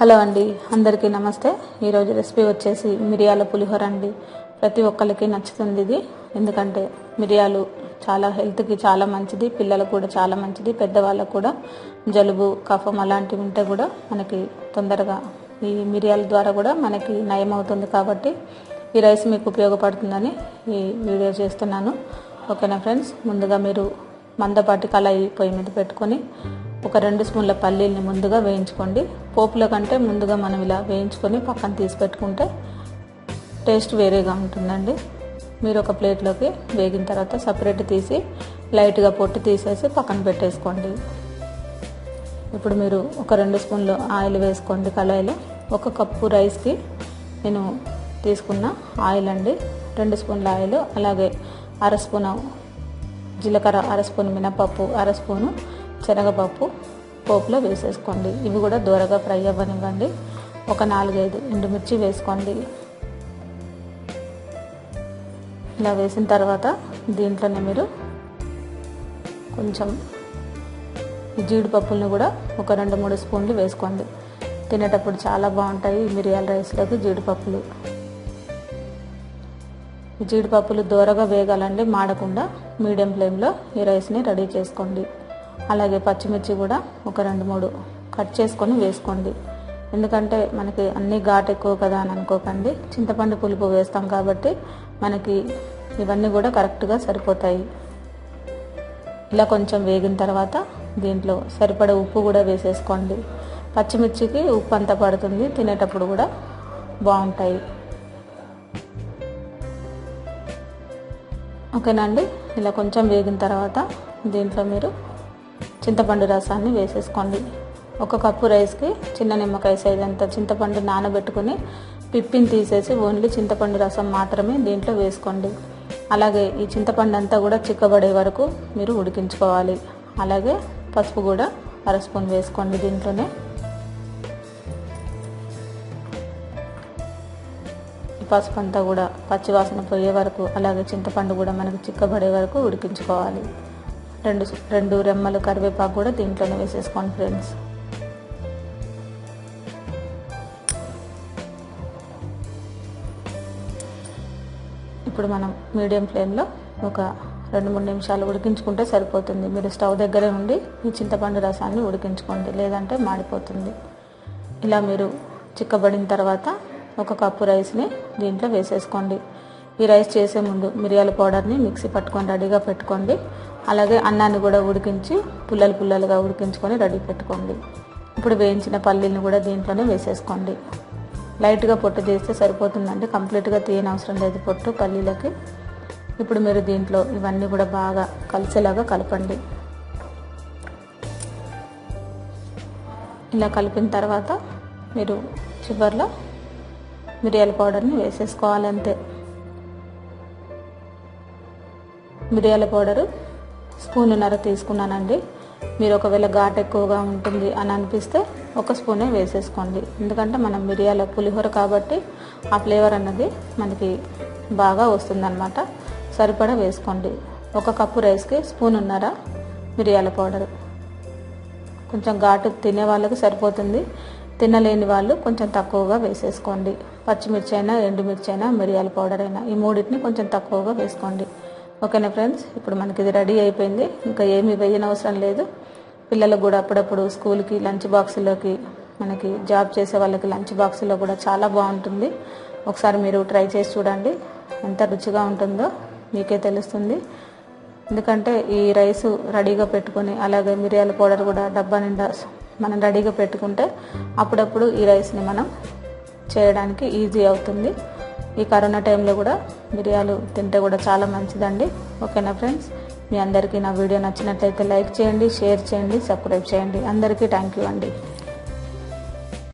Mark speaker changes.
Speaker 1: Hello అండి, అందరికీ నమస్తే. ఈరోజు రెసిపీ వచ్చేసి మిరియాల పులిహోర అండి. ప్రతి ఒక్కరికి నచ్చుతుంది ఇది. ఎందుకంటే మిరియాలు చాలా హెల్త్కి చాలా మంచిది, పిల్లలకు కూడా చాలా మంచిది, పెద్దవాళ్ళకు కూడా జలుబు కఫం అలాంటివి ఉంటే కూడా మనకి తొందరగా ఈ మిరియాల ద్వారా కూడా మనకి నయం అవుతుంది. కాబట్టి ఈ రైస్ మీకు ఉపయోగపడుతుందని ఈ వీడియో చేస్తున్నాను. ఓకేనా ఫ్రెండ్స్, ముందుగా మీరు మందపాటి కళాయి పొయ్యి మీద పెట్టుకొని ఒక 2 స్పూన్ల పల్లీల్ని ముందుగా వేయించుకోండి. పోపుల కంటే ముందుగా మనం ఇలా వేయించుకొని పక్కన తీసి పెట్టుకుంటే టేస్ట్ వేరేగా ఉంటుందండి. మీరు ఒక ప్లేట్లోకి వేగిన తర్వాత సపరేట్ తీసి లైట్గా పొట్టు తీసేసి పక్కన పెట్టేసుకోండి. ఇప్పుడు మీరు ఒక 2 స్పూన్లు ఆయిల్ వేసుకోండి కళాయిలో. 1 కప్పు రైస్కి నేను తీసుకున్న ఆయిల్ అండి, 2 స్పూన్ల ఆయిల్, అలాగే 1/2 స్పూను జీలకర్ర, 1/2 స్పూను మినపప్పు, 1/2 స్పూను శనగపప్పు పోపులో వేసేసుకోండి. ఇవి కూడా దూరగా ఫ్రై అవ్వనివ్వండి. ఒక 4-5 ఎండుమిర్చి వేసుకోండి. ఇలా వేసిన తర్వాత దీంట్లోనే మీరు కొంచెం జీడిపప్పులను కూడా ఒక 2-3 స్పూన్లు వేసుకోండి. తినేటప్పుడు చాలా బాగుంటాయి మిరియాల రైస్లోకి జీడిపప్పులు. ఈ జీడిపప్పులు దూరగా వేగాలండి, మాడకుండా మీడియం ఫ్లేమ్లో ఈ రైస్ని రెడీ చేసుకోండి. అలాగే పచ్చిమిర్చి కూడా ఒక 2-3 కట్ చేసుకొని వేసుకోండి. ఎందుకంటే మనకి అన్ని ఘాటు ఎక్కువ కదా అని అనుకోకండి, చింతపండు పులుపు వేస్తాం కాబట్టి మనకి ఇవన్నీ కూడా కరెక్ట్గా సరిపోతాయి. ఇలా కొంచెం వేగిన తర్వాత దీంట్లో సరిపడే ఉప్పు కూడా వేసేసుకోండి. పచ్చిమిర్చికి ఉప్పు అంతా పడుతుంది, తినేటప్పుడు కూడా బాగుంటాయి. ఓకేనా అండి. ఇలా కొంచెం వేగిన తర్వాత దీంట్లో మీరు చింతపండు రసాన్ని వేసేసుకోండి. 1 కప్పు రైస్కి చిన్న నిమ్మకాయ సైజ్ అంత చింతపండు నానబెట్టుకుని పిప్పిని తీసేసి ఓన్లీ చింతపండు రసం మాత్రమే దీంట్లో వేసుకోండి. అలాగే ఈ చింతపండు అంతా కూడా చిక్కబడే వరకు మీరు ఉడికించుకోవాలి. అలాగే పసుపు కూడా 1/2 స్పూన్ వేసుకోండి దీంట్లోనే. పసుపు అంతా కూడా పచ్చివాసన పోయే వరకు, అలాగే చింతపండు కూడా మనకు చిక్కబడే వరకు ఉడికించుకోవాలి. 2 రెమ్మలు కరివేపాకు కూడా దీంట్లోనే వేసేసుకోండి ఫ్రెండ్స్. ఇప్పుడు మనం మీడియం ఫ్లేమ్లో ఒక 2-3 నిమిషాలు ఉడికించుకుంటే సరిపోతుంది. మీరు స్టవ్ దగ్గరే ఉండి ఈ చింతపండు రసాన్ని ఉడికించుకోండి, లేదంటే మాడిపోతుంది. ఇలా మీరు చిక్కబడిన తర్వాత 1 కప్పు రైస్ని దీంట్లో వేసేసుకోండి. ఈ రైస్ చేసే ముందు మిరియాల పౌడర్ని మిక్సీ పట్టుకొని రెడీగా పెట్టుకోండి. అలాగే అన్నాన్ని కూడా ఉడికించి పుల్లలుగా ఉడికించుకొని రెడీ పెట్టుకోండి. ఇప్పుడు వేయించిన పల్లీలను కూడా దీంట్లోనే వేసేసుకోండి. లైట్గా పొట్టు తీస్తే సరిపోతుందండి, కంప్లీట్గా తీయనవసరం లేదు పొట్టు పల్లీలకి. ఇప్పుడు మీరు దీంట్లో ఇవన్నీ కూడా బాగా కలిసేలాగా కలపండి. ఇలా కలిపిన తర్వాత మీరు చివర్లో మిరియాల పౌడర్ని వేసేసుకోవాలి, అంతే. మిరియాల పౌడరు 1.5 స్పూన్ తీసుకున్నానండి. మీరు ఒకవేళ ఘాటు ఎక్కువగా ఉంటుంది అని అనిపిస్తే 1 స్పూనే వేసేసుకోండి. ఎందుకంటే మనం మిరియాల పులిహోర కాబట్టి ఆ ఫ్లేవర్ అన్నది మనకి బాగా వస్తుందన్నమాట. సరిపడా వేసుకోండి. 1 కప్పు రైస్కి 1.5 స్పూన్ మిరియాల పౌడరు. కొంచెం ఘాటు తినే వాళ్ళకి సరిపోతుంది, తినలేని వాళ్ళు కొంచెం తక్కువగా వేసేసుకోండి. పచ్చిమిర్చి అయినా, ఎండుమిర్చి అయినా, మిరియాల పౌడర్ అయినా, ఈ మూడింటిని కొంచెం తక్కువగా వేసుకోండి. ఓకేనా ఫ్రెండ్స్, ఇప్పుడు మనకి ఇది రెడీ అయిపోయింది. ఇంకా ఏమీ వేయనవసరం లేదు. పిల్లలకు కూడా అప్పుడప్పుడు స్కూల్కి లంచ్ బాక్సులోకి, మనకి జాబ్ చేసే వాళ్ళకి లంచ్ బాక్సులో కూడా చాలా బాగుంటుంది. ఒకసారి మీరు ట్రై చేసి చూడండి, ఎంత రుచిగా ఉంటుందో మీకే తెలుస్తుంది. ఎందుకంటే ఈ రైసు రెడీగా పెట్టుకొని, అలాగే మిరియాల పౌడర్ కూడా డబ్బా నిండా మనం రెడీగా పెట్టుకుంటే అప్పుడప్పుడు ఈ రైస్ని మనం చేయడానికి ఈజీ అవుతుంది. ఈ కరోనా టైంలో కూడా మిరియాలు తింటే కూడా చాలా మంచిదండి. ఓకేనా ఫ్రెండ్స్, మీ అందరికీ నా వీడియో నచ్చినట్లయితే లైక్ చేయండి, షేర్ చేయండి, సబ్స్క్రైబ్ చేయండి. అందరికీ థ్యాంక్ యూ అండి.